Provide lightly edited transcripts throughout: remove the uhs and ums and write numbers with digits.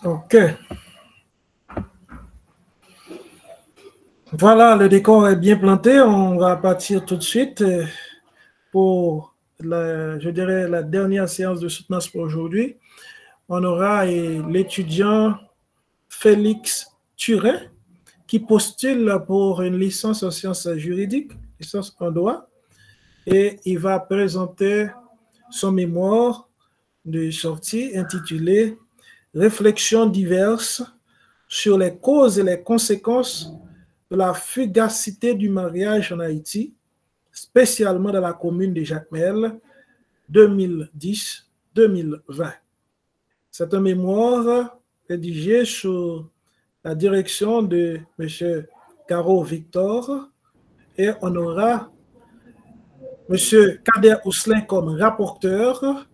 OK. Voilà, le décor est bien planté. On va partir tout de suite pour, je dirais, la dernière séance de soutenance pour aujourd'hui. On aura l'étudiant Félix Turin qui postule pour une licence en sciences juridiques, licence en droit, et il va présenter son mémoire de sortie intitulé « Réflexions diverses sur les causes et les conséquences de la fugacité du mariage en Haïti, spécialement dans la commune de Jacmel, 2010-2020. » C'est un mémoire rédigé sous la direction de M. Caro Victor et on aura M. Kader Ousselin comme rapporteur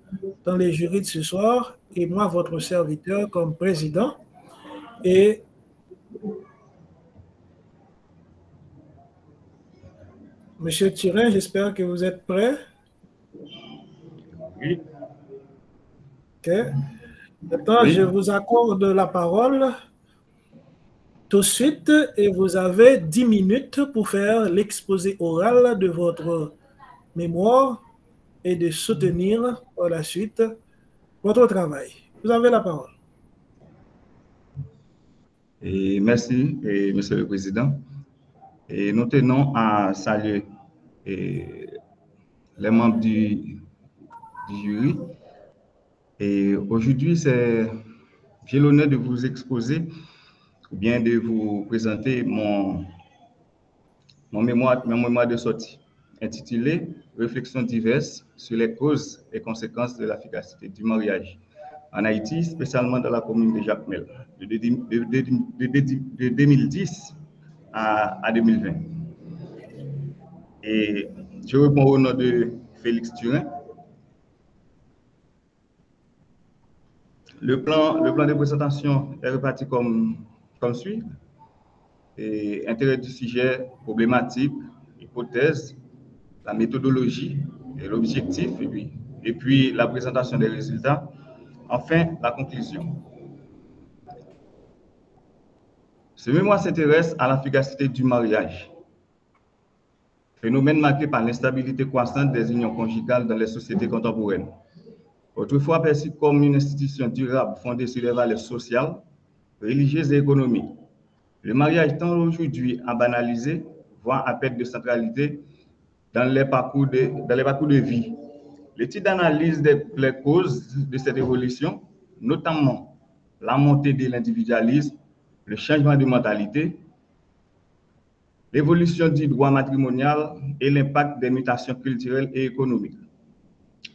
dans les jurys de ce soir et moi, votre serviteur, comme président. Et M. Turin, j'espère que vous êtes prêt. Oui. OK. Maintenant, oui. Je vous accorde la parole tout de suite et vous avez 10 minutes pour faire l'exposé oral de votre mémoire et de soutenir par la suite votre travail. Vous avez la parole. Et merci, Monsieur le Président. Et nous tenons à saluer les membres du jury. Et aujourd'hui, j'ai l'honneur de vous exposer ou bien de vous présenter mon mémoire de sortie intitulé « Réflexions diverses sur les causes et conséquences de la fugacité du mariage en Haïti, spécialement dans la commune de Jacmel, de 2010 à 2020. » Et je réponds au nom de Félix Turin. Le plan de présentation est réparti comme suit. Et intérêt du sujet, problématique, hypothèse, la méthodologie et l'objectif, et puis la présentation des résultats, enfin la conclusion. Ce mémoire s'intéresse à la fugacité du mariage, phénomène marqué par l'instabilité croissante des unions conjugales dans les sociétés contemporaines. Autrefois perçu comme une institution durable fondée sur les valeurs sociales, religieuses et économiques, le mariage tend aujourd'hui à banaliser, voire à perdre de centralité dans les parcours de vie. L'étude d'analyse des causes de cette évolution, notamment la montée de l'individualisme, le changement de mentalité, l'évolution du droit matrimonial et l'impact des mutations culturelles et économiques.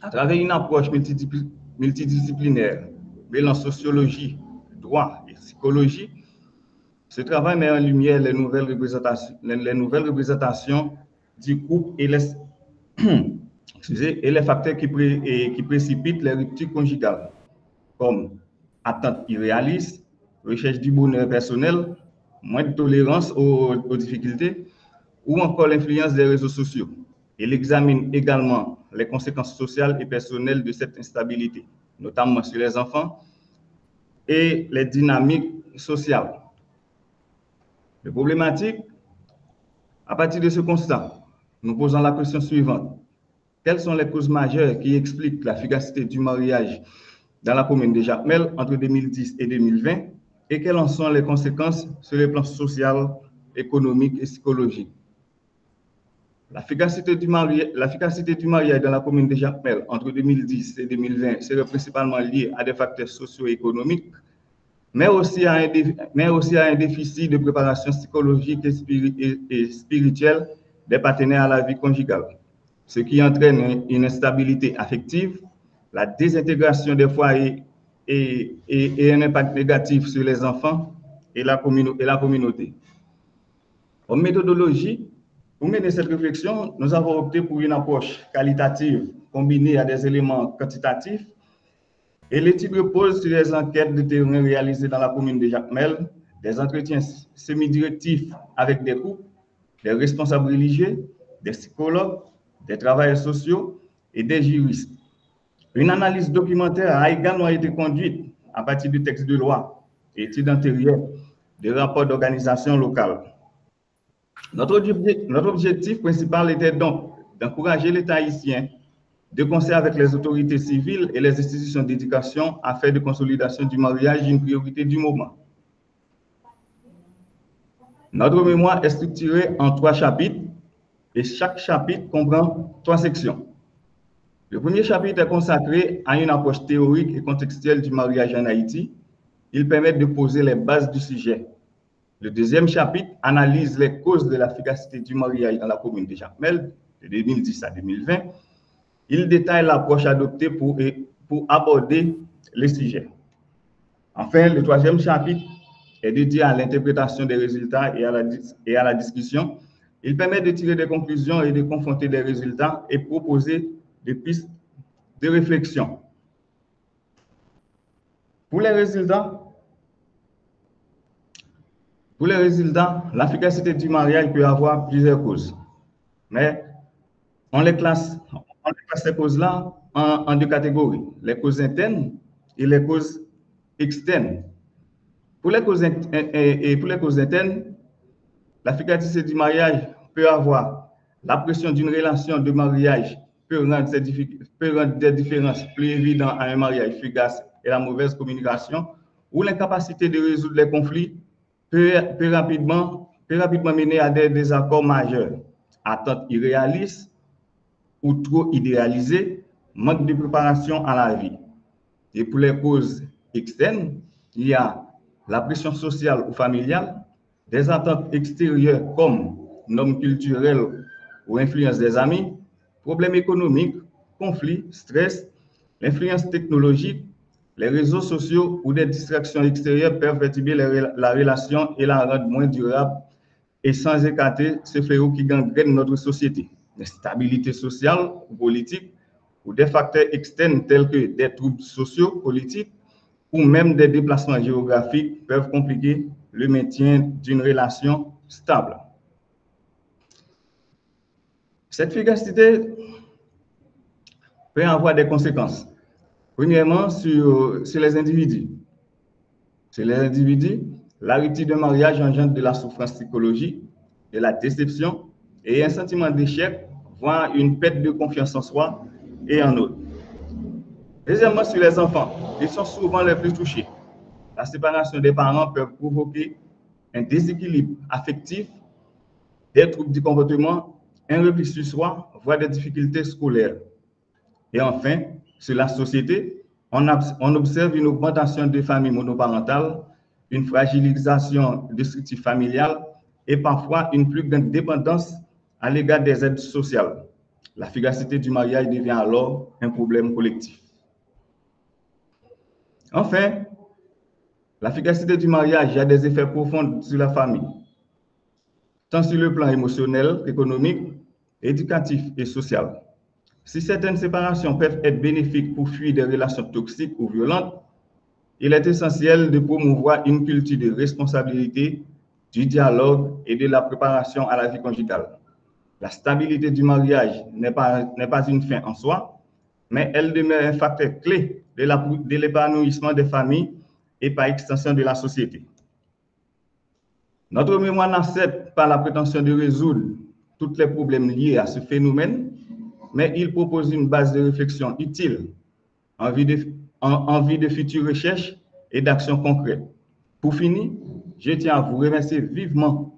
À travers une approche multidisciplinaire, mêlant sociologie, droit et psychologie, ce travail met en lumière les nouvelles représentations du couple et les facteurs qui précipitent les ruptures conjugales, comme attentes irréalistes, recherche du bonheur personnel, moins de tolérance aux difficultés, ou encore l'influence des réseaux sociaux. Il examine également les conséquences sociales et personnelles de cette instabilité, notamment sur les enfants et les dynamiques sociales. Les problématiques, à partir de ce constat, nous posons la question suivante. Quelles sont les causes majeures qui expliquent la fugacité du mariage dans la commune de Jacmel entre 2010 et 2020 et quelles en sont les conséquences sur les plans social, économique et psychologique? La fugacité du mariage dans la commune de Jacmel entre 2010 et 2020 serait principalement liée à des facteurs socio-économiques, mais aussi à un déficit de préparation psychologique et spirituelle des partenaires à la vie conjugale, ce qui entraîne une instabilité affective, la désintégration des foyers et un impact négatif sur les enfants et la communauté. En méthodologie, pour mener cette réflexion, nous avons opté pour une approche qualitative combinée à des éléments quantitatifs. Et l'étude repose sur les enquêtes de terrain réalisées dans la commune de Jacmel, des entretiens semi-directifs avec des couples, des responsables religieux, des psychologues, des travailleurs sociaux et des juristes. Une analyse documentaire a également été conduite à partir du texte de loi études antérieures, des rapports d'organisation locale. Notre objectif principal était donc d'encourager l'État haïtien de concert avec les autorités civiles et les institutions d'éducation à faire de consolidation du mariage une priorité du moment. Notre mémoire est structurée en 3 chapitres et chaque chapitre comprend 3 sections. Le premier chapitre est consacré à une approche théorique et contextuelle du mariage en Haïti. Il permet de poser les bases du sujet. Le deuxième chapitre analyse les causes de l'efficacité du mariage dans la commune de Jacmel de 2010 à 2020. Il détaille l'approche adoptée pour aborder les sujets. Enfin, le troisième chapitre est dédié à l'interprétation des résultats et à la discussion. Il permet de tirer des conclusions et de confronter des résultats et proposer des pistes de réflexion. Pour les résultats, l'efficacité du mariage peut avoir plusieurs causes. Mais on les classe ces causes-là en 2 catégories, les causes internes et les causes externes. Pour les causes internes, l'efficacité du mariage peut avoir la pression d'une relation de mariage peut rendre des différences plus évidentes à un mariage fugace et la mauvaise communication, ou l'incapacité de résoudre les conflits peut rapidement mener à des désaccords majeurs, attentes irréalistes ou trop idéalisées, manque de préparation à la vie. Et pour les causes externes, il y a la pression sociale ou familiale, des attentes extérieures comme normes culturelles ou influence des amis, problèmes économiques, conflits, stress, l'influence technologique, les réseaux sociaux ou des distractions extérieures peuvent perturber la relation et la rendre moins durable et sans écarter ce fléau qui gangrène notre société. L'instabilité sociale ou politique ou des facteurs externes tels que des troubles sociaux, politiques ou même des déplacements géographiques peuvent compliquer le maintien d'une relation stable. Cette efficacité peut avoir des conséquences. Premièrement, sur les individus. Sur les individus, la rupture de mariage engendre de la souffrance psychologique, de la déception et un sentiment d'échec, voire une perte de confiance en soi et en autres. Deuxièmement, sur les enfants, ils sont souvent les plus touchés. La séparation des parents peut provoquer un déséquilibre affectif, des troubles du comportement, un repli sur soi, voire des difficultés scolaires. Et enfin, sur la société, on observe une augmentation des familles monoparentales, une fragilisation des structures familiales et parfois une plus grande dépendance à l'égard des aides sociales. L'efficacité du mariage devient alors un problème collectif. Enfin, l'efficacité du mariage a des effets profonds sur la famille, tant sur le plan émotionnel, économique, éducatif et social. Si certaines séparations peuvent être bénéfiques pour fuir des relations toxiques ou violentes, il est essentiel de promouvoir une culture de responsabilité, du dialogue et de la préparation à la vie conjugale. La stabilité du mariage n'est pas une fin en soi, mais elle demeure un facteur clé de l'épanouissement des familles et par extension de la société. Notre mémoire n'accepte pas la prétention de résoudre tous les problèmes liés à ce phénomène, mais il propose une base de réflexion utile en vue de futures recherches et d'actions concrètes. Pour finir, je tiens à vous remercier vivement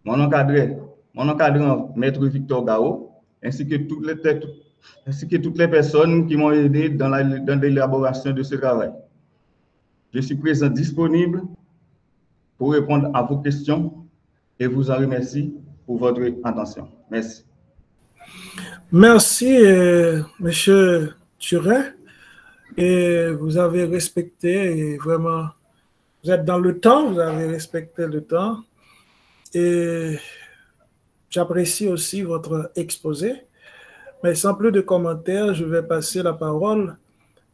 mon encadrant, Maître Victor Gao, ainsi que toutes les personnes qui m'ont aidé dans l'élaboration de ce travail. Je suis présent disponible pour répondre à vos questions et vous en remercie pour votre attention. Merci. Merci, Monsieur Turin. Et vous avez respecté, et vraiment, vous êtes dans le temps, vous avez respecté le temps. Et j'apprécie aussi votre exposé. Mais sans plus de commentaires, je vais passer la parole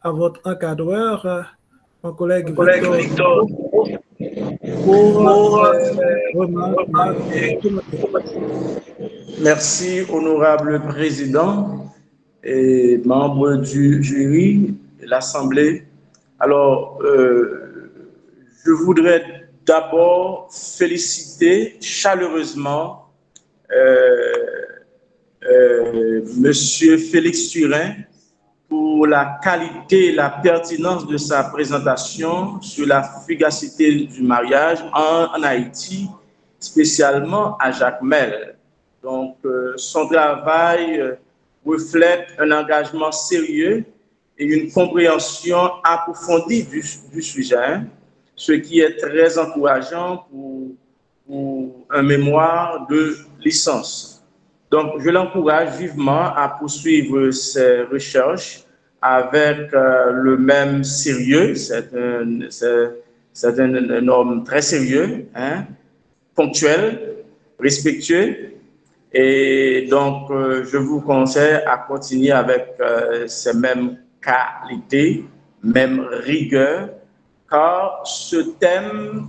à votre encadreur, mon collègue Victor. Merci, honorable président et membre du jury de l'Assemblée. Alors, je voudrais d'abord féliciter chaleureusement Monsieur Félix Turin pour la qualité et la pertinence de sa présentation sur la fugacité du mariage en Haïti, spécialement à Jacmel. Donc, son travail reflète un engagement sérieux et une compréhension approfondie du sujet, hein, ce qui est très encourageant pour un mémoire de licence. Donc, je l'encourage vivement à poursuivre ses recherches avec le même sérieux. C'est un homme très sérieux, hein, ponctuel, respectueux. Et donc, je vous conseille à continuer avec ces mêmes qualités, même rigueur, car ce thème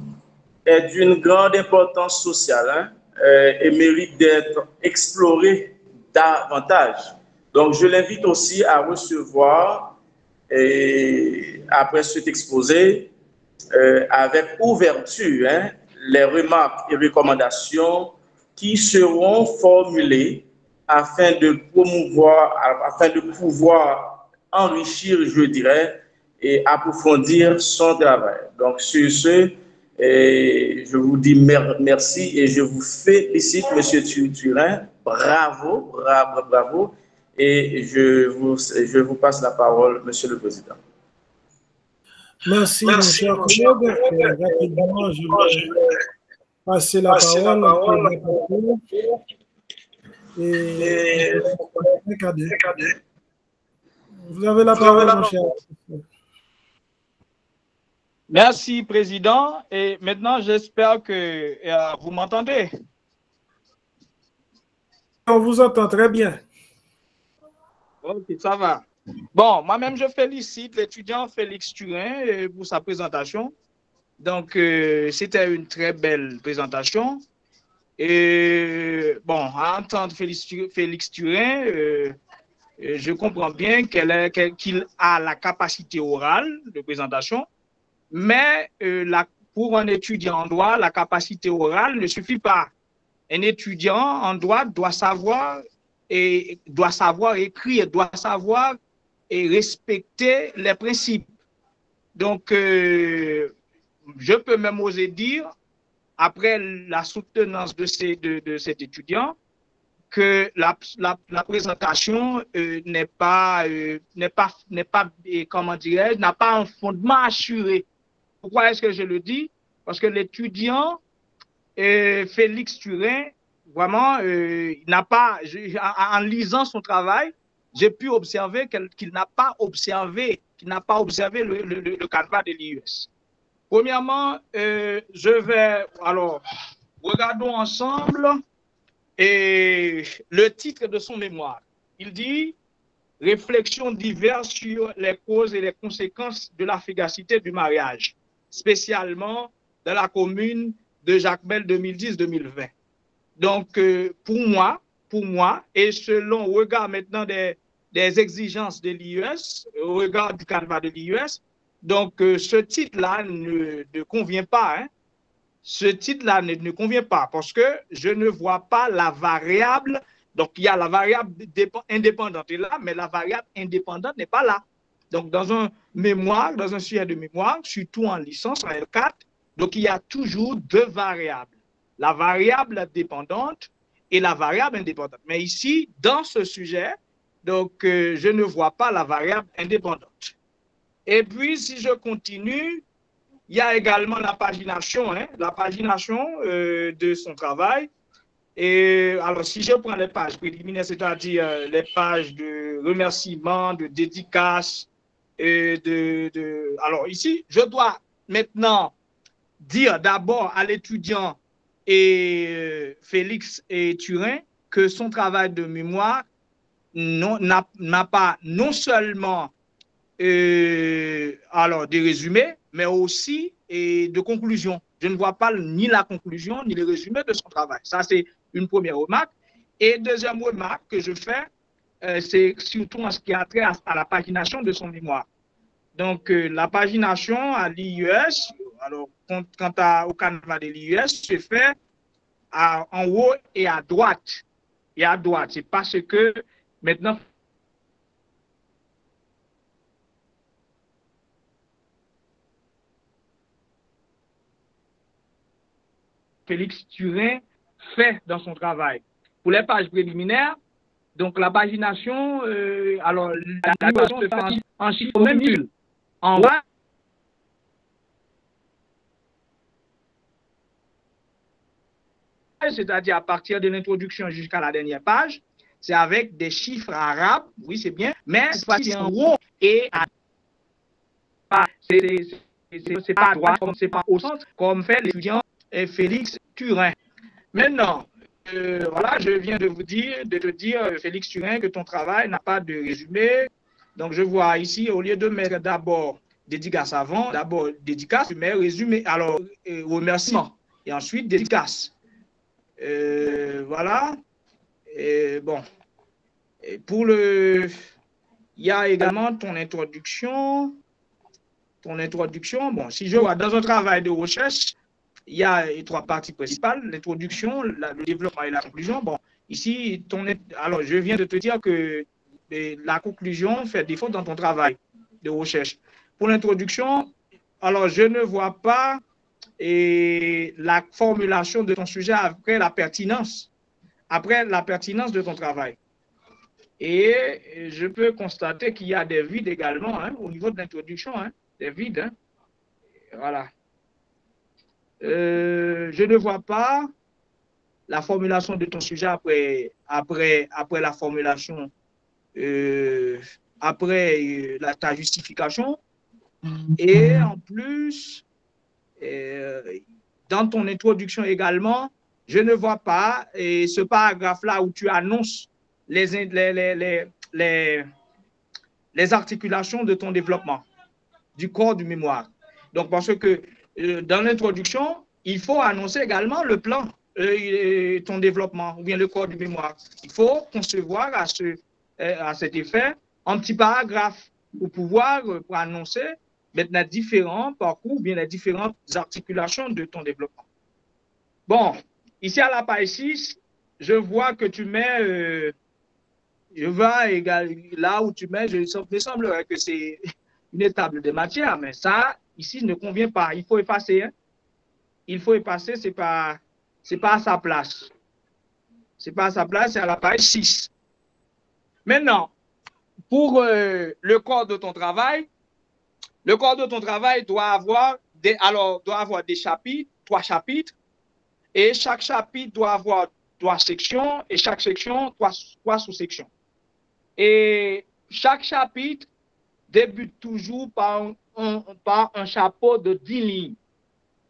est d'une grande importance sociale, hein, et mérite d'être exploré davantage. Donc, je l'invite aussi à recevoir, après cet exposé, avec ouverture, hein, les remarques et recommandations qui seront formulées afin de pouvoir enrichir, je dirais, et approfondir son travail. Donc, sur ce, je vous dis merci et je vous félicite, Monsieur Turin. Bravo, bravo, bravo. Et je vous passe la parole, Monsieur le Président. Merci, mon cher collègue. Rapidement, je vais passer la parole au et vous avez la parole, mon cher. Merci, Président. Et maintenant, j'espère que vous m'entendez. On vous entend très bien. Ok, ça va. Bon, moi-même, je félicite l'étudiant Félix Turin pour sa présentation. Donc, c'était une très belle présentation. Et bon, à entendre Félix Turin, je comprends bien qu'il a la capacité orale de présentation, mais pour un étudiant en droit, la capacité orale ne suffit pas. Un étudiant en droit doit savoir écrire, doit savoir et respecter les principes. Donc, je peux même oser dire, après la soutenance de cet étudiant, que la présentation n'est pas, comment dirais-je, n'a pas un fondement assuré. Pourquoi est-ce que je le dis? Parce que l'étudiant Félix Turin, vraiment, n'a pas, en lisant son travail, j'ai pu observer qu'il n'a pas observé le canevas de l'IUS. Premièrement, regardons ensemble le titre de son mémoire. Il dit « Réflexions diverses sur les causes et les conséquences de la fugacité du mariage, spécialement dans la commune de Jacmel 2010-2020. » Donc, pour moi, et selon le regard maintenant des exigences de l'IUS, au regard du canevas de l'IUS, donc ce titre-là ne convient pas. Hein. Ce titre-là ne convient pas parce que je ne vois pas la variable. Donc, il y a la variable indépendante est là, mais la variable indépendante n'est pas là. Donc, dans un mémoire, dans un sujet de mémoire, surtout en licence, en L4, donc il y a toujours deux variables. La variable dépendante et la variable indépendante. Mais ici, dans ce sujet, donc, je ne vois pas la variable indépendante. Et puis, si je continue, il y a également la pagination, hein, de son travail. Et alors, si je prends les pages préliminaires, c'est-à-dire les pages de remerciement, de dédicace, alors ici, je dois maintenant dire d'abord à l'étudiant Félix Turin que son travail de mémoire n'a pas non seulement alors des résumés, mais aussi de conclusions. Je ne vois pas ni la conclusion ni le résumé de son travail. Ça, c'est une première remarque. Et deuxième remarque que je fais, c'est surtout en ce qui a trait à la pagination de son mémoire. Donc, la pagination à l'IUS, alors quant au canevas de l'IUS, se fait en haut et à droite. Et à droite. C'est parce que maintenant, Félix Turin fait dans son travail. Pour les pages préliminaires, donc la pagination, alors la numération se fait en chiffre minuscule. En bas, c'est-à-dire à partir de l'introduction jusqu'à la dernière page, c'est avec des chiffres arabes, oui c'est bien, mais c'est en haut et à c'est pas à droite, c'est pas au centre, comme fait l'étudiant Félix Turin. Maintenant, voilà, je viens de te dire, Félix Turin, que ton travail n'a pas de résumé. Donc, je vois ici, au lieu de mettre d'abord dédicace avant, d'abord dédicace, tu mets résumé, alors remerciement, et ensuite dédicace. Voilà. Bon. Et pour il y a également ton introduction. Bon, si je vois dans un travail de recherche, il y a les 3 parties principales, l'introduction, le développement et la conclusion. Bon, ici, alors je viens de te dire que la conclusion fait défaut dans ton travail de recherche. Pour l'introduction, alors je ne vois pas la formulation de ton sujet après la pertinence de ton travail. Et je peux constater qu'il y a des vides également au niveau de l'introduction, des vides. Voilà. Je ne vois pas la formulation de ton sujet après la formulation, après ta justification. Et en plus, dans ton introduction également, je ne vois pas ce paragraphe-là où tu annonces les articulations de ton développement, du corps du mémoire. Donc, parce que dans l'introduction, il faut annoncer également le plan, ton développement, ou bien le corps du mémoire. Il faut concevoir à cet effet un petit paragraphe pour pouvoir pour annoncer maintenant différents parcours, ou bien les différentes articulations de ton développement. Bon, ici à la page 6, je vois que tu mets, là où tu mets, il me semblerait que c'est une table de matière, mais ça, ici, ne convient pas. Il faut effacer. Il faut effacer, c'est pas à sa place. C'est pas à sa place, c'est à la page 6. Maintenant, pour le corps de ton travail, doit avoir des chapitres, 3 chapitres, et chaque chapitre doit avoir 3 sections, et chaque section, 3 sous-sections. Et chaque chapitre débute toujours par un chapeau de 10 lignes.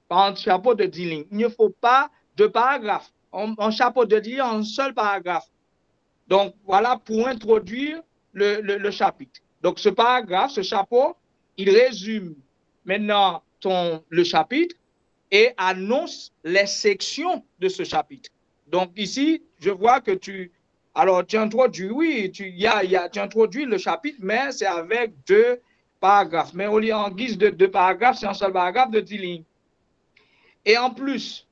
Par un chapeau de 10 lignes. Il ne faut pas de paragraphe. Un chapeau de 10 lignes, un seul paragraphe. Donc, voilà pour introduire le chapitre. Donc, ce paragraphe, ce chapeau, il résume maintenant le chapitre et annonce les sections de ce chapitre. Donc, ici, je vois que tu introduis, tu introduis le chapitre, mais c'est avec 2 paragraphes. Mais au lieu en guise de 2 paragraphes, c'est un seul paragraphe de 10 lignes. Et en plus,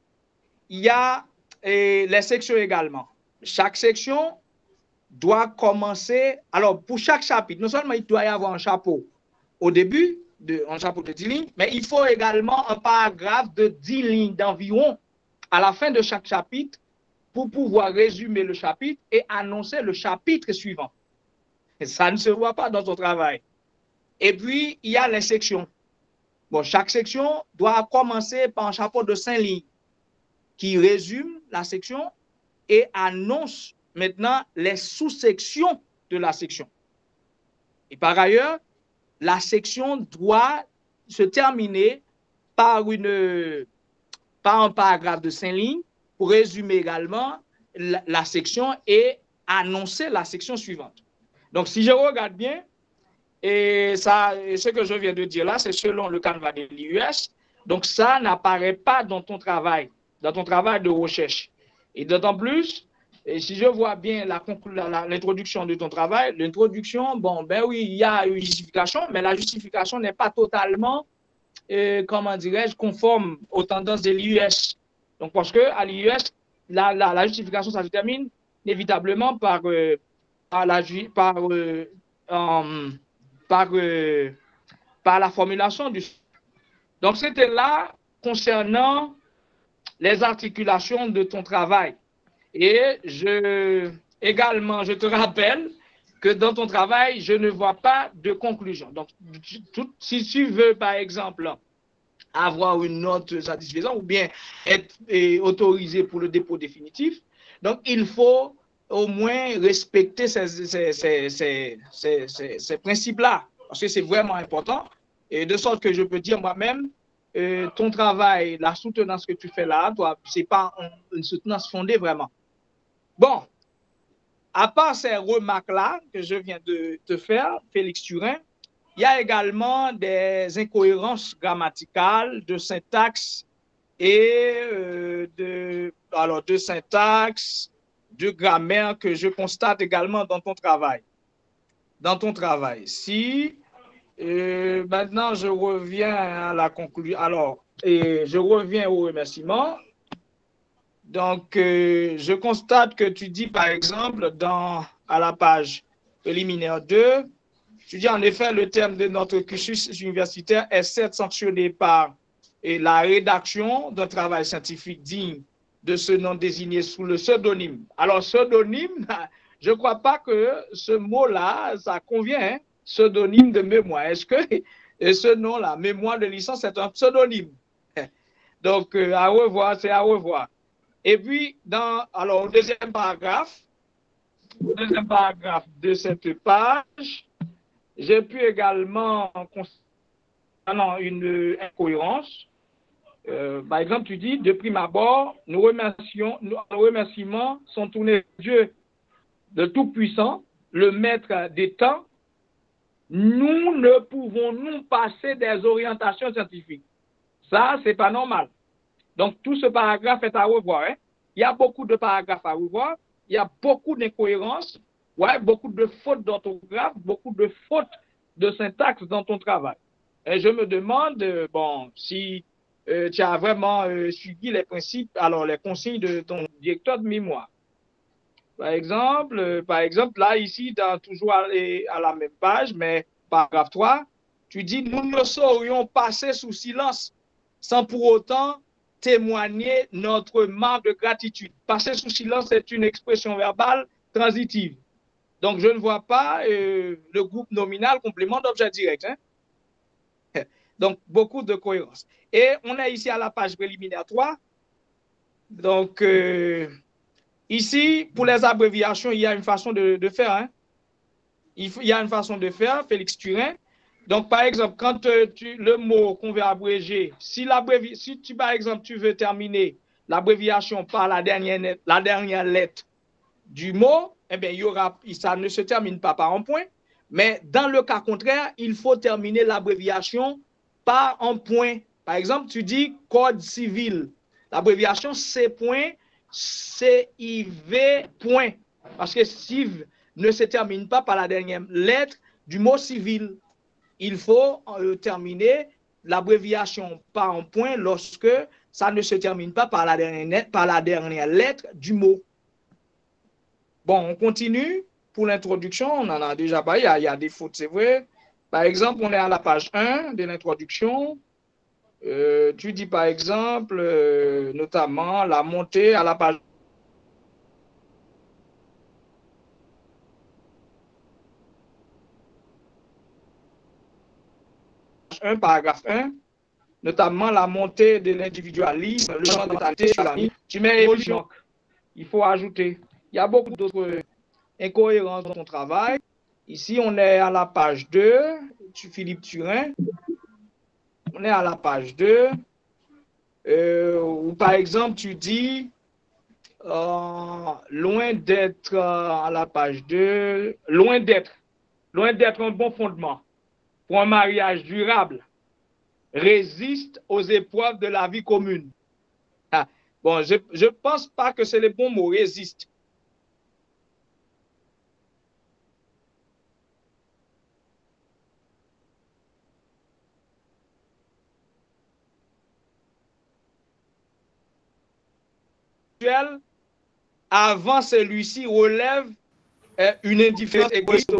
il y a les sections également. Chaque section doit commencer, alors pour chaque chapitre, non seulement il doit y avoir un chapeau au début, un chapeau de 10 lignes, mais il faut également un paragraphe de 10 lignes d'environ à la fin de chaque chapitre pour pouvoir résumer le chapitre et annoncer le chapitre suivant. Et ça ne se voit pas dans ton travail. Et puis, il y a les sections. Bon, chaque section doit commencer par un chapeau de 5 lignes qui résume la section et annonce maintenant les sous-sections de la section. Et par ailleurs, la section doit se terminer par un paragraphe de 5 lignes pour résumer également la section et annoncer la section suivante. Donc, si je regarde bien, et ce que je viens de dire là, c'est selon le canevas de l'IUS. Donc, ça n'apparaît pas dans ton travail de recherche. Et d'autant plus, et si je vois bien l'introduction de ton travail, l'introduction, bon, ben oui, il y a une justification, mais la justification n'est pas totalement comment dirais-je, conforme aux tendances de l'IUS. Donc, parce que à l'IUS, la justification, ça se termine inévitablement par la formulation du. Donc, c'était là concernant les articulations de ton travail. Et également, je te rappelle que dans ton travail, je ne vois pas de conclusion. Donc, si tu veux, par exemple, avoir une note satisfaisante ou bien être autorisé pour le dépôt définitif, donc il faut au moins respecter ces principes-là, parce que c'est vraiment important, et de sorte que je peux dire moi-même, ton travail, la soutenance que tu fais là, ce n'est pas une soutenance fondée vraiment. Bon, à part ces remarques-là que je viens de te faire, Félix Turin, il y a également des incohérences grammaticales, de syntaxe et de syntaxe, de grammaire que je constate également dans ton travail. Si maintenant je reviens à la conclusion, alors, je reviens au remerciement. Donc, je constate que tu dis, par exemple, à la page préliminaire 2, tu dis en effet, le terme de notre cursus universitaire est certes sanctionné par la rédaction d'un travail scientifique digne de ce nom désigné sous le pseudonyme. Alors, pseudonyme, je ne crois pas que ce mot-là, ça convient, hein? Pseudonyme de mémoire. Est-ce que ce nom-là, mémoire de licence, c'est un pseudonyme? Donc, à revoir, c'est à revoir. Et puis, alors, au deuxième paragraphe de cette page, j'ai pu également constater une incohérence. Par exemple, tu dis, de prime abord, nos remerciements sont tournés vers Dieu, le Tout-Puissant, le Maître des temps. Nous ne pouvons nous passer des orientations scientifiques. Ça, c'est pas normal. Donc, tout ce paragraphe est à revoir. Hein? Il y a beaucoup de paragraphes à revoir. Il y a beaucoup d'incohérences, ouais, beaucoup de fautes d'orthographe, beaucoup de fautes de syntaxe dans ton travail. Et je me demande, si tu as vraiment suivi les principes, alors les consignes de ton directeur de mémoire. Par exemple, là, ici, toujours à la même page, mais paragraphe 3, tu dis, nous ne saurions passer sous silence sans pour autant témoigner notre marque de gratitude. Passer sous silence, c'est une expression verbale transitive. Donc, je ne vois pas le groupe nominal complément d'objet direct. Hein? Donc, beaucoup de cohérence. Et on est ici à la page préliminaire 3. Donc, ici, pour les abréviations, il y a une façon de faire. Hein? Il y a une façon de faire, Félix Turin. Donc, par exemple, quand le mot qu'on veut abréger, si tu, par exemple, tu veux terminer l'abréviation par la dernière lettre du mot, eh bien, ça ne se termine pas par un point. Mais dans le cas contraire, il faut terminer l'abréviation par un point. Par exemple, tu dis Code civil. L'abréviation C.CIV. Parce que civ ne se termine pas par la dernière lettre du mot civil. Il faut terminer l'abréviation par un point lorsque ça ne se termine pas par la dernière lettre du mot. Bon, on continue. Pour l'introduction, on en a déjà parlé, il y a des fautes, c'est vrai. Par exemple, on est à la page 1 de l'introduction. Tu dis par exemple, notamment, la montée à la page 1, paragraphe 1, notamment la montée de l'individualisme, le genre de totalité sur la vie. Tu mets évolution. Il faut ajouter. Il y a beaucoup d'autres incohérences dans ton travail. Ici, on est à la page 2, Philippe Turin. On est à la page 2, où par exemple, tu dis, loin d'être à la page 2, loin d'être un bon fondement pour un mariage durable, résiste aux épreuves de la vie commune. Ah, bon, je ne pense pas que c'est le bon mot, résiste. actuel, avant celui-ci, relève une indifférence égoïste.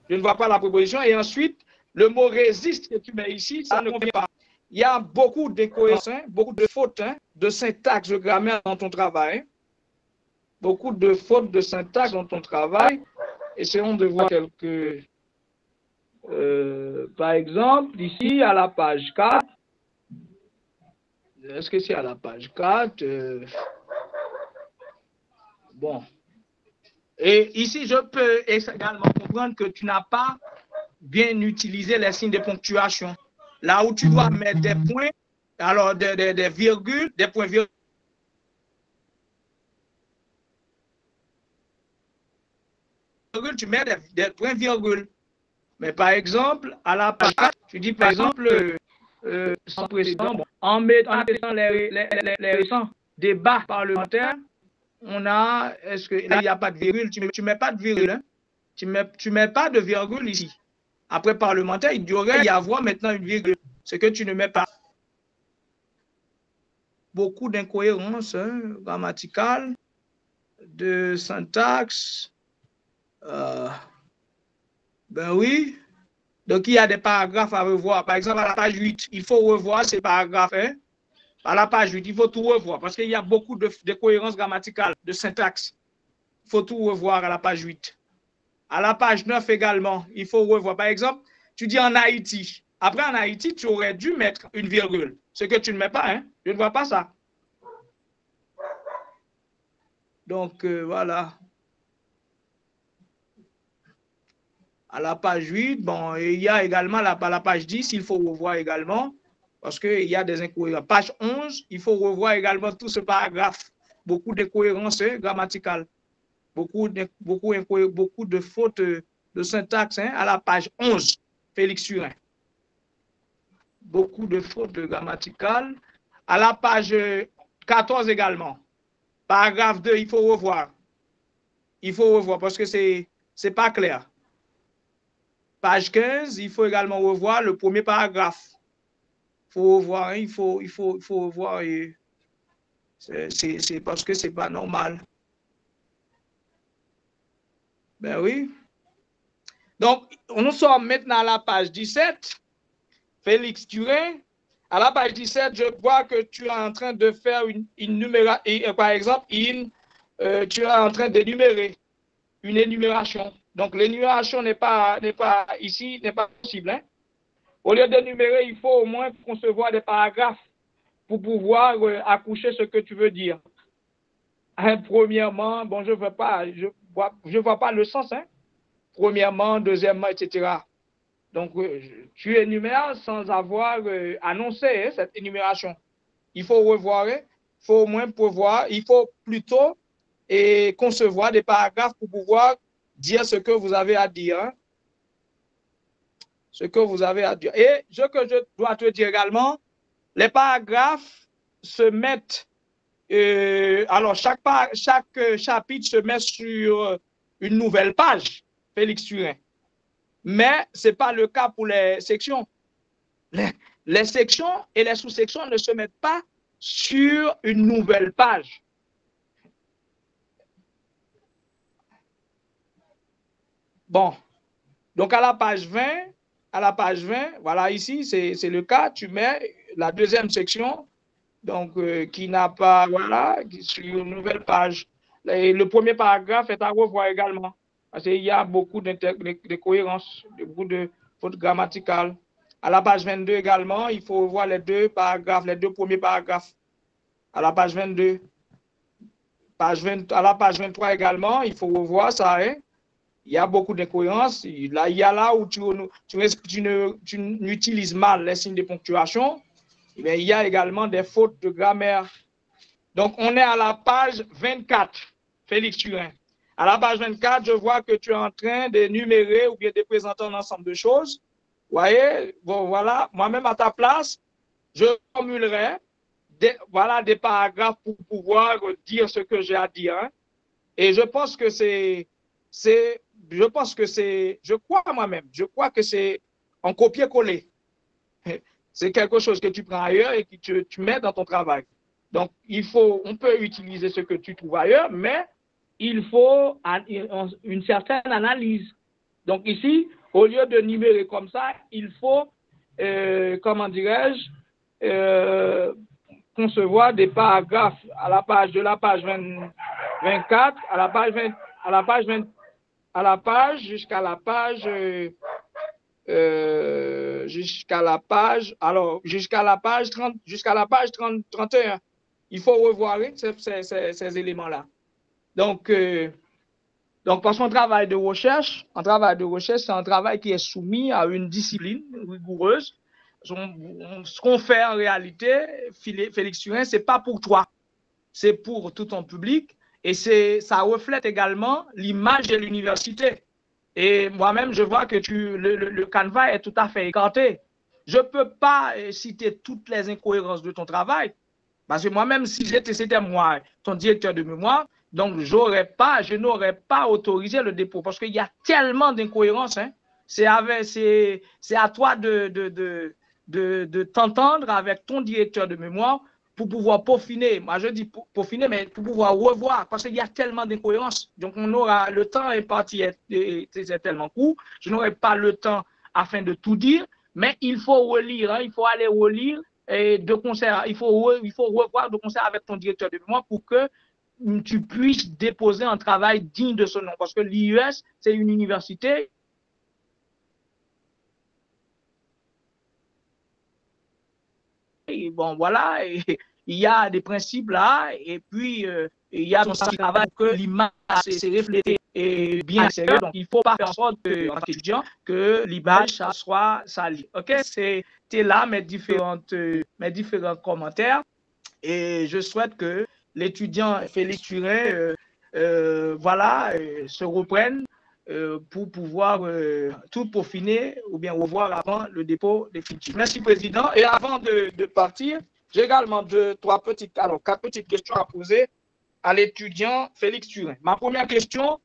Je ne vois pas la proposition. Et ensuite, le mot résiste que tu mets ici, ça ne convient pas. Il y a beaucoup d'incohérences, beaucoup de fautes de syntaxe, de grammaire dans ton travail. Beaucoup de fautes de syntaxe dans ton travail. Essayons de voir quelques... par exemple, ici, à la page 4, est-ce que c'est à la page 4 bon. Et ici, je peux également comprendre que tu n'as pas bien utilisé les signes de ponctuation. Là où tu dois mettre des points, alors des virgules, des points virgules. Tu mets des points virgules. Mais par exemple, à la page 4, tu dis par exemple, sans précédent, bon, en mettant les récents débats parlementaires, on a, est-ce que là, il n'y a pas de virgule, tu mets pas de virgule, hein? Tu mets pas de virgule ici. Après parlementaire, il devrait y avoir maintenant une virgule, ce que tu ne mets pas. Beaucoup d'incohérences grammaticales, de syntaxe. Ben oui. Donc, il y a des paragraphes à revoir. Par exemple, à la page 8, il faut revoir ces paragraphes. À la page 8, il faut tout revoir parce qu'il y a beaucoup de cohérence grammaticale, de syntaxe. Il faut tout revoir à la page 8. À la page 9 également, il faut revoir. Par exemple, tu dis en Haïti. Après, en Haïti, tu aurais dû mettre une virgule. Ce que tu ne mets pas, hein? Je ne vois pas ça. Donc, voilà. À la page 8, bon, il y a également à la page 10, il faut revoir également. Parce qu'il y a des incohérences. Page 11, il faut revoir également tout ce paragraphe. Beaucoup d'incohérences grammaticales. Beaucoup de fautes de syntaxe à la page 11, Félix Turin. Beaucoup de fautes grammaticales. À la page 14 également. Paragraphe 2, il faut revoir. Il faut revoir parce que c'est pas clair. Page 15, il faut également revoir le premier paragraphe. Faut revoir, il faut revoir. C'est parce que c'est pas normal. Ben oui. Donc, nous sommes maintenant à la page 17. Félix Turin. À la page 17, je vois que tu es en train de faire une numération. Par exemple, tu es en train d'énumérer une énumération. Donc, l'énumération n'est pas ici, n'est pas possible. Hein? Au lieu d'énumérer, il faut au moins concevoir des paragraphes pour pouvoir accoucher ce que tu veux dire. Premièrement, bon, je vois pas le sens. Hein? Premièrement, deuxièmement, etc. Donc, tu énumères sans avoir annoncé cette énumération. Il faut revoir, il faut au moins prévoir, il faut plutôt concevoir des paragraphes pour pouvoir dire ce que vous avez à dire. Hein? Ce que vous avez à dire. Et ce que je dois te dire également, les paragraphes se mettent, alors chaque chapitre se met sur une nouvelle page, Félix Turin. Mais ce n'est pas le cas pour les sections. Les sections et les sous-sections ne se mettent pas sur une nouvelle page. Bon, donc à la page 20, voilà ici, c'est le cas, tu mets la deuxième section, donc qui n'a pas, voilà, sur une nouvelle page. Et le premier paragraphe est à revoir également. Parce qu'il y a beaucoup de cohérence, beaucoup de fautes grammaticales. À la page 22 également, il faut revoir les deux paragraphes, les deux premiers paragraphes. À la page 22. À la page 23 également, il faut revoir ça. Hein? Il y a beaucoup d'incohérences. Là, il y a là où tu utilises mal les signes de ponctuation. Mais il y a également des fautes de grammaire. Donc, on est à la page 24, Félix Turin. À la page 24, je vois que tu es en train d'énumérer ou bien de présenter un ensemble de choses. Vous voyez, bon, voilà, moi-même à ta place, je formulerai des paragraphes pour pouvoir dire ce que j'ai à dire. Hein. Et je pense que je crois moi-même, je crois que c'est en copier-coller. C'est quelque chose que tu prends ailleurs et que tu mets dans ton travail. Donc, on peut utiliser ce que tu trouves ailleurs, mais il faut une certaine analyse. Donc ici, au lieu de numérer comme ça, il faut, comment dirais-je, concevoir des paragraphes à la page 24, à la page jusqu'à la page 31. Il faut revoir ces éléments-là. Donc, parce qu'on travail de recherche, c'est un travail qui est soumis à une discipline rigoureuse. Ce qu'on fait en réalité, Félix Turin, c'est pas pour toi, c'est pour tout ton public, et ça reflète également l'image de l'université. Et moi-même, je vois que le canevas est tout à fait écarté. Je peux pas citer toutes les incohérences de ton travail, parce que moi-même, si c'était moi, ton directeur de mémoire, donc je n'aurais pas autorisé le dépôt, parce qu'il y a tellement d'incohérences. Hein. C'est à toi de t'entendre avec ton directeur de mémoire pour pouvoir peaufiner. Moi, je dis peaufiner, mais pour pouvoir revoir, parce qu'il y a tellement d'incohérences. Donc, le temps est parti, c'est tellement court. Je n'aurai pas le temps afin de tout dire, mais il faut relire, hein, il faut aller relire et de concert. Il faut revoir de concert avec ton directeur de mémoire pour que tu puisses déposer un travail digne de ce nom. Parce que l'IUS, c'est une université. Et bon, voilà, et il y a des principes là, et puis il y a son travail pour que l'image s'est reflétée et bien sérieux. Donc, il ne faut pas faire en sorte en tant qu'étudiant que l'image soit salie. OK, c'était là mes différents commentaires, et je souhaite que l'étudiant Félix Turin se reprenne pour pouvoir tout peaufiner ou bien revoir avant le dépôt définitif. Merci, Président. Et avant de partir, j'ai également quatre petites questions à poser à l'étudiant Félix Turin. Ma première question,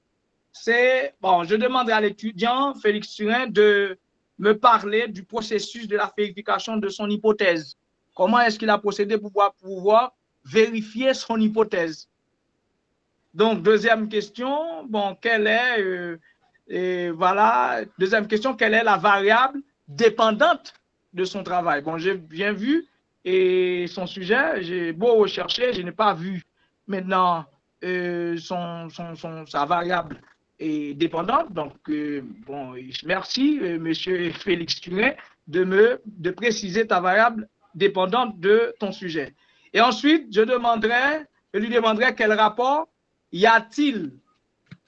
c'est, je demanderai à l'étudiant Félix Turin de me parler du processus de la vérification de son hypothèse. Comment est-ce qu'il a procédé pour pouvoir vérifier son hypothèse? Donc, deuxième question, deuxième question, quelle est la variable dépendante de son travail? Bon, j'ai bien vu et son sujet, j'ai beau rechercher, je n'ai pas vu maintenant sa variable est dépendante. Donc, merci, monsieur Félix Turin, de préciser ta variable dépendante de ton sujet. Et ensuite, je lui demanderai quel rapport y a-t-il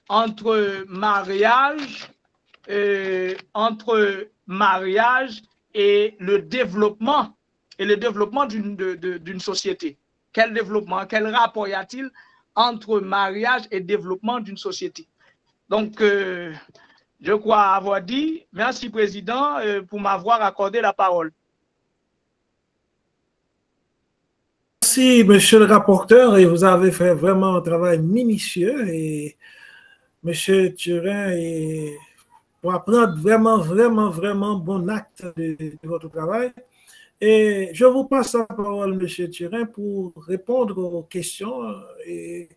entre mariage et le développement d'une société? Quel rapport y a-t-il entre mariage et développement d'une société? Donc, je crois avoir dit. Merci, Président, pour m'avoir accordé la parole. Merci, monsieur le rapporteur, et vous avez fait vraiment un travail minutieux, et monsieur Turin pour prendre vraiment bon acte de votre travail. Et je vous passe la parole, monsieur Turin, pour répondre aux questions et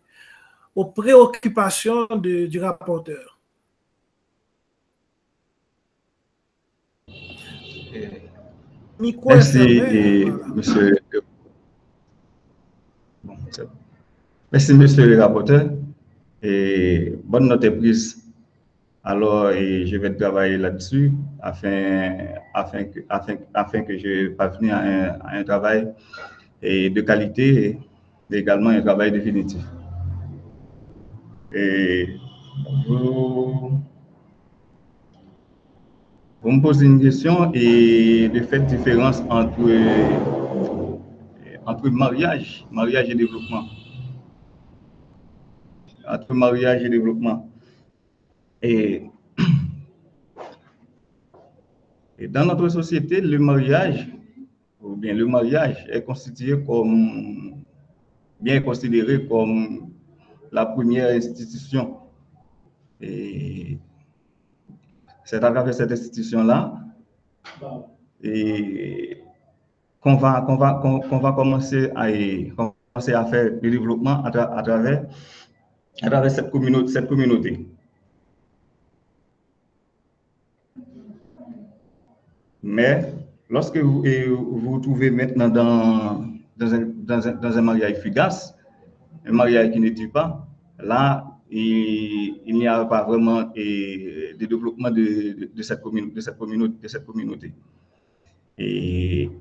aux préoccupations du rapporteur. Merci, monsieur. Merci, monsieur le rapporteur. Et bonne note est prise. Alors, je vais travailler là-dessus afin que je parvienne à un travail de qualité et également un travail définitif. Et vous me posez une question et de fait différence entre mariage et développement. Entre mariage et développement. Et dans notre société, le mariage est bien considéré comme la première institution. Et c'est à travers cette institution-là et qu'on va commencer commencer à faire le développement à travers cette communauté. Mais lorsque vous vous trouvez maintenant dans un mariage fugace, un mariage qui ne tue pas, là, il n'y a pas vraiment de développement de cette communauté. Et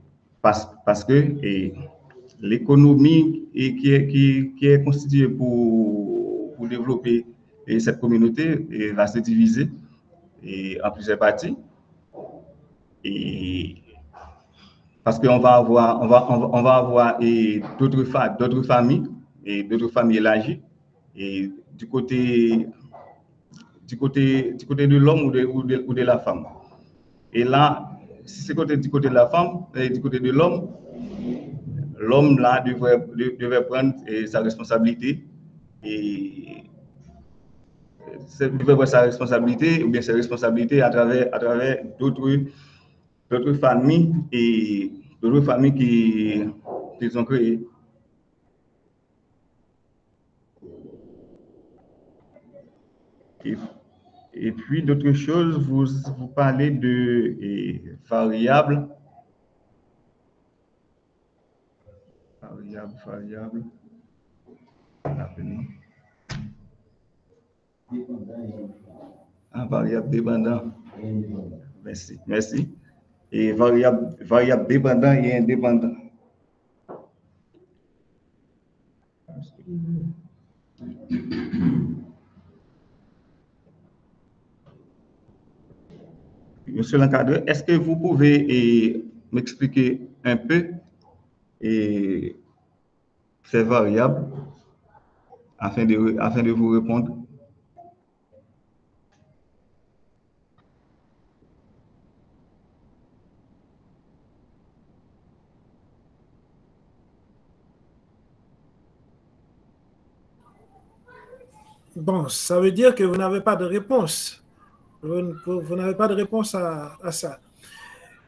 parce que l'économie qui est constituée pour développer cette communauté va se diviser en plusieurs parties. Et parce qu'on va avoir d'autres familles élargies, et du côté de l'homme ou de la femme. Et là, si c'est du côté de la femme et du côté de l'homme, l'homme là devrait prendre sa responsabilité et devrait prendre sa responsabilité ou bien ses responsabilités à travers d'autres familles et d'autres familles qu'ils ont créées. Et puis d'autres choses, vous parlez de variables. Variable dépendant. Merci. Et variable dépendant et indépendant. Monsieur l'encadreur, est-ce que vous pouvez m'expliquer un peu ces variables afin de vous répondre? Bon, ça veut dire que vous n'avez pas de réponse. Vous n'avez pas de réponse à ça.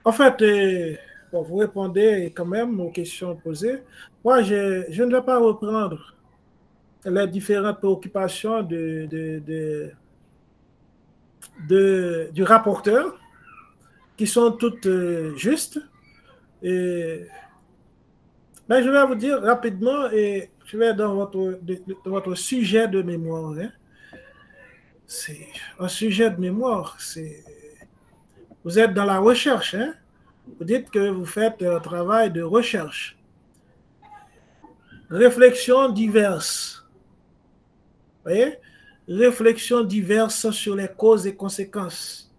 En fait, bon, vous répondez quand même aux questions posées. Moi, je ne vais pas reprendre les différentes préoccupations du rapporteur, qui sont toutes justes. Mais je vais vous dire rapidement, et je vais dans votre sujet de mémoire. Hein. C'est un sujet de mémoire. Vous êtes dans la recherche. Hein? Vous dites que vous faites un travail de recherche. Réflexions diverses. Vous voyez? Réflexions diverses sur les causes et conséquences.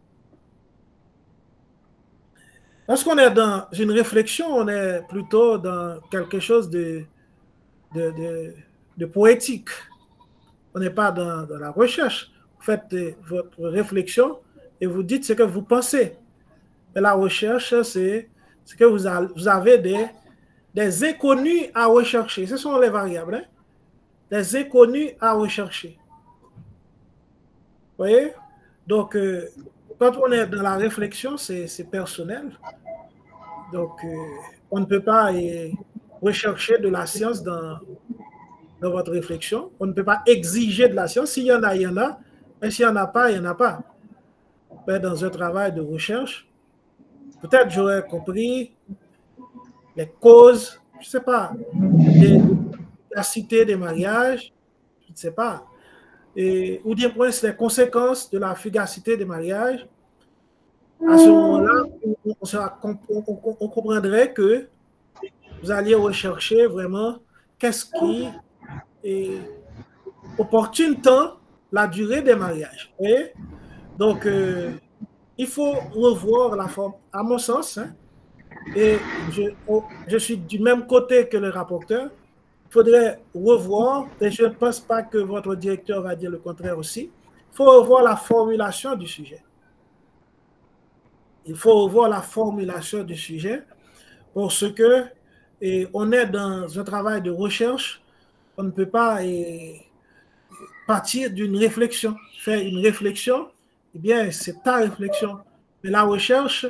Lorsqu'on est dans une réflexion, on est plutôt dans quelque chose de poétique. On n'est pas dans la recherche. Vous faites votre réflexion et vous dites ce que vous pensez. Et la recherche, c'est que vous avez des inconnus à rechercher. Ce sont les variables. Hein? Des inconnus à rechercher. Vous voyez? Donc, quand on est dans la réflexion, c'est personnel. Donc, on ne peut pas rechercher de la science dans votre réflexion. On ne peut pas exiger de la science. S'il y en a, il y en a. Mais s'il n'y en a pas, il n'y en a pas. Mais dans un travail de recherche, peut-être j'aurais compris les causes, je ne sais pas, de la cité des mariages, je ne sais pas. Ou bien les conséquences de la fugacité des mariages. À ce moment-là, on comprendrait que vous alliez rechercher vraiment qu'est-ce qui opportune tant la durée des mariages. Vous voyez? Donc, il faut revoir la forme, à mon sens, hein, et je suis du même côté que le rapporteur. Il faudrait revoir, et je ne pense pas que votre directeur va dire le contraire aussi, il faut revoir la formulation du sujet. Il faut revoir la formulation du sujet parce que on est dans un travail de recherche, on ne peut pas partir d'une réflexion. Faire une réflexion, eh bien, c'est ta réflexion. Mais la recherche,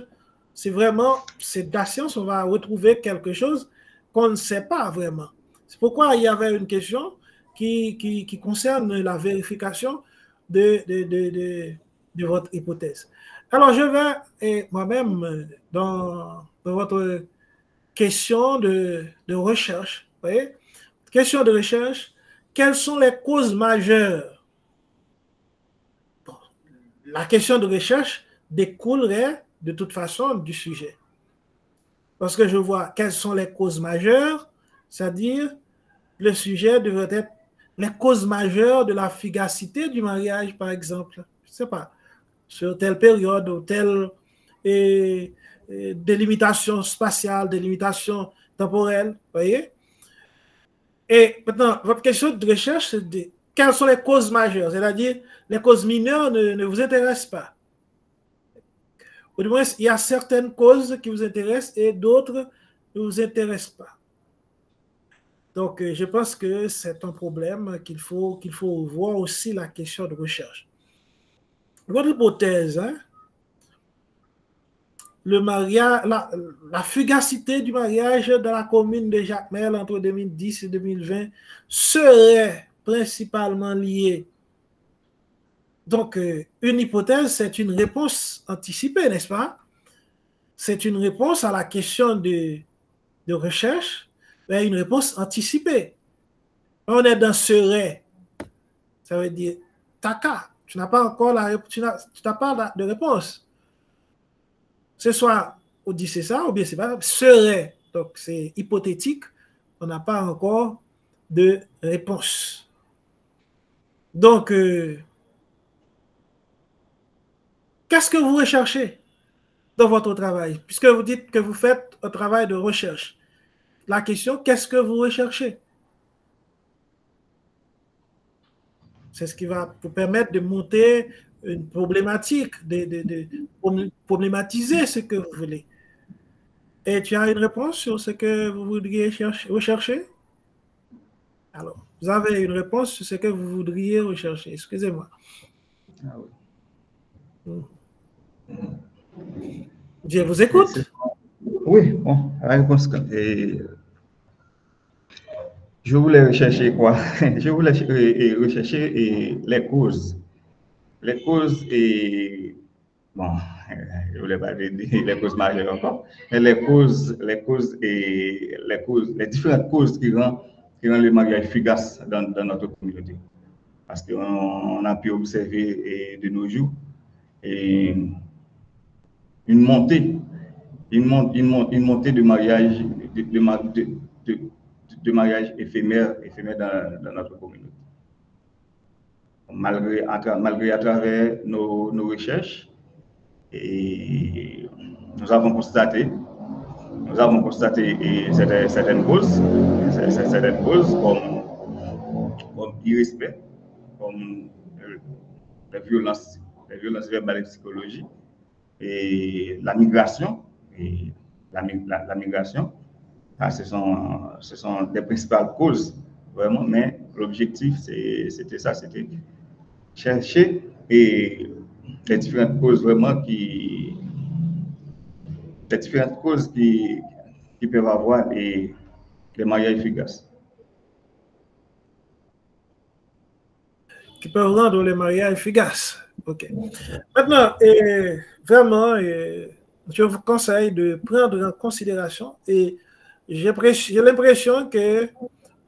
c'est vraiment, c'est de la science, on va retrouver quelque chose qu'on ne sait pas vraiment. C'est pourquoi il y avait une question qui concerne la vérification de votre hypothèse. Alors, je vais moi-même dans votre question de recherche. Vous voyez? Question de recherche. Quelles sont les causes majeures? Bon, la question de recherche découlerait de toute façon du sujet. Parce que je vois quelles sont les causes majeures, c'est-à-dire le sujet devrait être les causes majeures de la fugacité du mariage, par exemple. Je ne sais pas, sur telle période ou telle délimitation spatiale, délimitation temporelle, voyez? Et maintenant, votre question de recherche, c'est quelles sont les causes majeures, c'est-à-dire les causes mineures ne vous intéressent pas. Ou du moins, il y a certaines causes qui vous intéressent et d'autres ne vous intéressent pas. Donc, je pense que c'est un problème qu'il faut voir aussi la question de recherche. Votre hypothèse, hein, le mariage, la fugacité du mariage dans la commune de Jacmel entre 2010 et 2020 serait principalement liée. Donc, une hypothèse, c'est une réponse anticipée, n'est-ce pas? C'est une réponse à la question de recherche, mais une réponse anticipée. On est dans serait, ça veut dire taka. Tu n'as pas encore tu n'as pas de réponse. Ce soit on dit c'est ça, ou bien c'est pas serait. Donc c'est hypothétique. On n'a pas encore de réponse. Donc qu'est-ce que vous recherchez dans votre travail? Puisque vous dites que vous faites un travail de recherche. La question, qu'est-ce que vous recherchez? C'est ce qui va vous permettre de monter une problématique, de problématiser ce que vous voulez. Et tu as une réponse sur ce que vous voudriez rechercher? Alors, vous avez une réponse sur ce que vous voudriez rechercher. Excusez-moi. Ah oui. Je vous écoute. Oui, bon, la réponse. Je voulais rechercher quoi? Je voulais rechercher les causes. Les causes et bon, je voulais pas dire les causes majeures encore, mais les différentes causes qui rendent le mariage fugace dans notre communauté. Parce qu'on a pu observer de nos jours une montée de mariage de mariage éphémère dans notre communauté. Malgré à travers nos recherches, et nous avons constaté certaines causes comme irrespect, comme les violences verbales et psychologiques, et la migration. La migration, ce sont les principales causes, vraiment, mais l'objectif, c'était ça, c'était chercher les différentes causes vraiment qui peuvent avoir les mariages fugaces. Qui peuvent rendre les mariages fugaces. OK. Maintenant, vraiment, je vous conseille de prendre en considération et j'ai l'impression que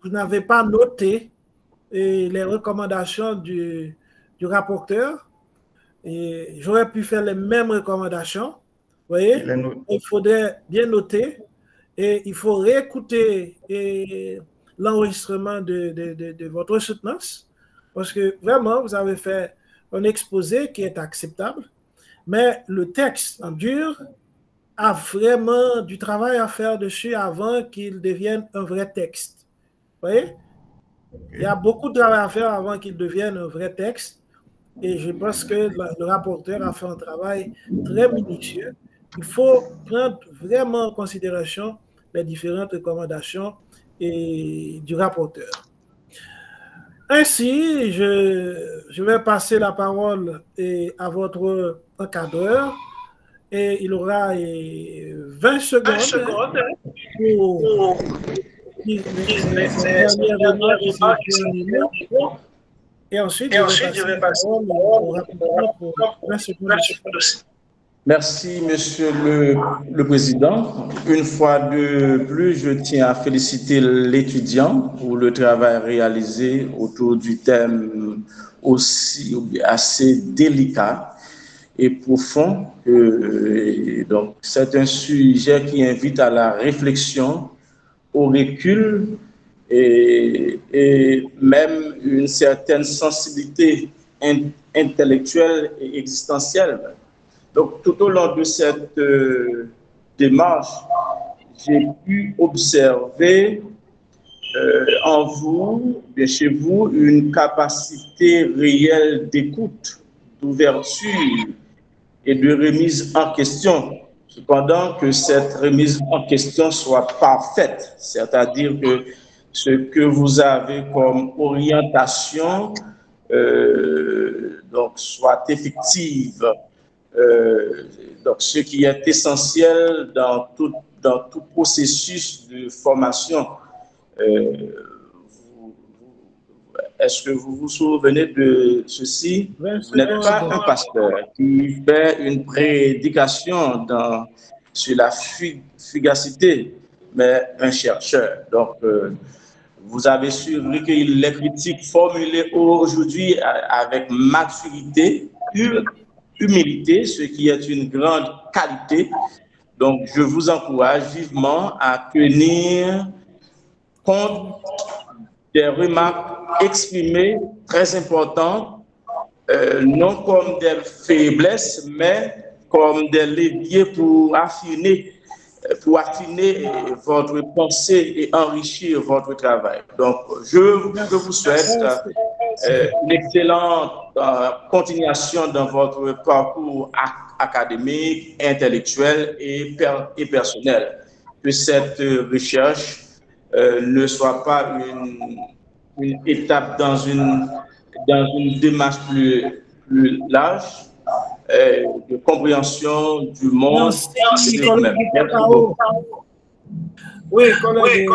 vous n'avez pas noté les recommandations du rapporteur. Et j'aurais pu faire les mêmes recommandations. Vous voyez, il faudrait bien noter et il faut réécouter l'enregistrement de votre soutenance parce que vraiment, vous avez fait un exposé qui est acceptable, mais le texte en dur a vraiment du travail à faire dessus avant qu'il devienne un vrai texte. Vous voyez? Il y a beaucoup de travail à faire avant qu'il devienne un vrai texte. Et je pense que le rapporteur a fait un travail très minutieux. Il faut prendre vraiment en considération les différentes recommandations du rapporteur. Ainsi, je vais passer la parole à votre encadreur et il aura 20 secondes Et ensuite, je vais passer au rapporteur pour 20 secondes. Merci, Monsieur le Président. Une fois de plus, je tiens à féliciter l'étudiant pour le travail réalisé autour du thème aussi assez délicat et profond. Donc, c'est un sujet qui invite à la réflexion, au recul et même une certaine sensibilité intellectuelle et existentielle. Donc, tout au long de cette démarche, j'ai pu observer en vous, bien chez vous, une capacité réelle d'écoute, d'ouverture et de remise en question. Cependant, que cette remise en question soit parfaite, c'est-à-dire que ce que vous avez comme orientation donc, soit effective. Donc, ce qui est essentiel dans tout processus de formation. Est-ce que vous vous souvenez de ceci? Vous n'êtes pas un pasteur qui fait une prédication sur la fugacité, mais un chercheur. Donc, vous avez su recueillir les critiques formulées aujourd'hui avec maturité, humilité, ce qui est une grande qualité. Donc, je vous encourage vivement à tenir compte des remarques exprimées, très importantes, non comme des faiblesses, mais comme des leviers pour affiner votre pensée et enrichir votre travail. Donc, je vous souhaite une excellente continuation dans votre parcours académique, intellectuel et personnel. Que cette recherche ne soit pas une étape dans une démarche plus large de compréhension du monde et de vous-même. Merci beaucoup. Oui, collègue.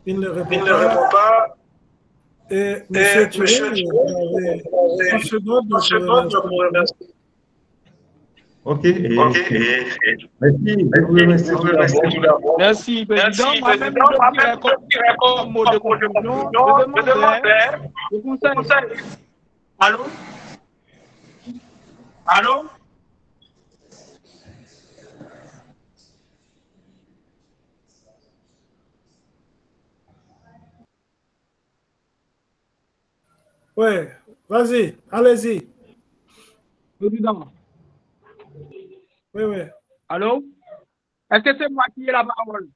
Il ne répond pas. Et monsieur Thierry, vous avez 30 secondes pour remercier. Ok. Merci. Merci, Président. Moi-même, je dirais comme mot de conclusion, je demanderais au conseil. Allô? Oui, vas-y, allez-y. Président. Oui. Allô? Est-ce que c'est moi qui ai la parole?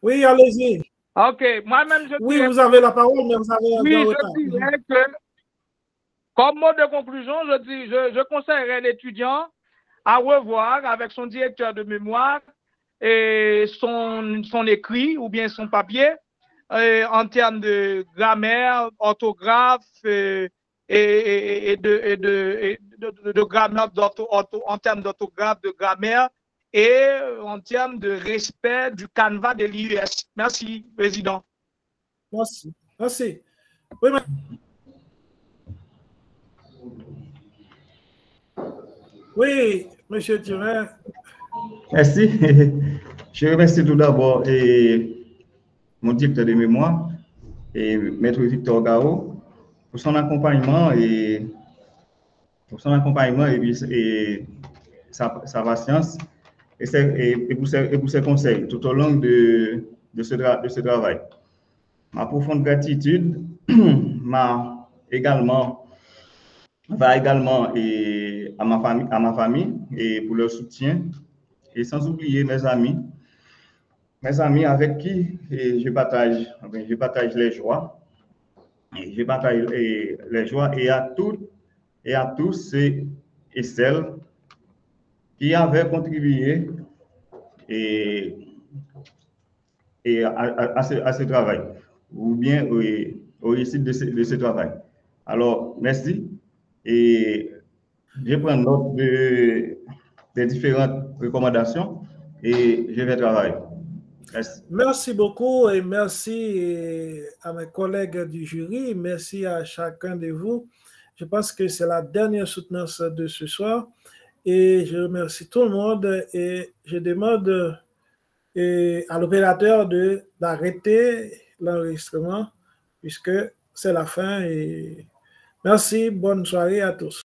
Oui, allez-y. Ok, moi-même, je dirais... Oui, vous avez la parole, mais vous avez... Oui, je dirais que, comme mot de conclusion, je conseillerais l'étudiant à revoir avec son directeur de mémoire et son écrit ou bien son papier en termes de grammaire, orthographe et de grammaire, en termes d'orthographe, de grammaire et en termes de respect du canevas de l'IUS. Merci, Président. Merci. Oui, mais... Oui, monsieur Thierry. Merci. Je remercie tout d'abord mon directeur de mémoire et maître Victor Gao pour son accompagnement et sa patience et pour ses conseils tout au long de ce travail. Ma profonde gratitude va également à ma famille et pour leur soutien et sans oublier mes amis avec qui je partage les joies. Et je partage les joies et à tous ceux et celles qui avaient contribué à ce travail, ou bien au réussite de ce travail. Alors, merci Et je prends note des différentes recommandations et je vais travailler. Merci. Merci beaucoup et merci à mes collègues du jury. Merci à chacun de vous. Je pense que c'est la dernière soutenance de ce soir et je remercie tout le monde et je demande à l'opérateur d'arrêter l'enregistrement puisque c'est la fin. Et merci, bonne soirée à tous.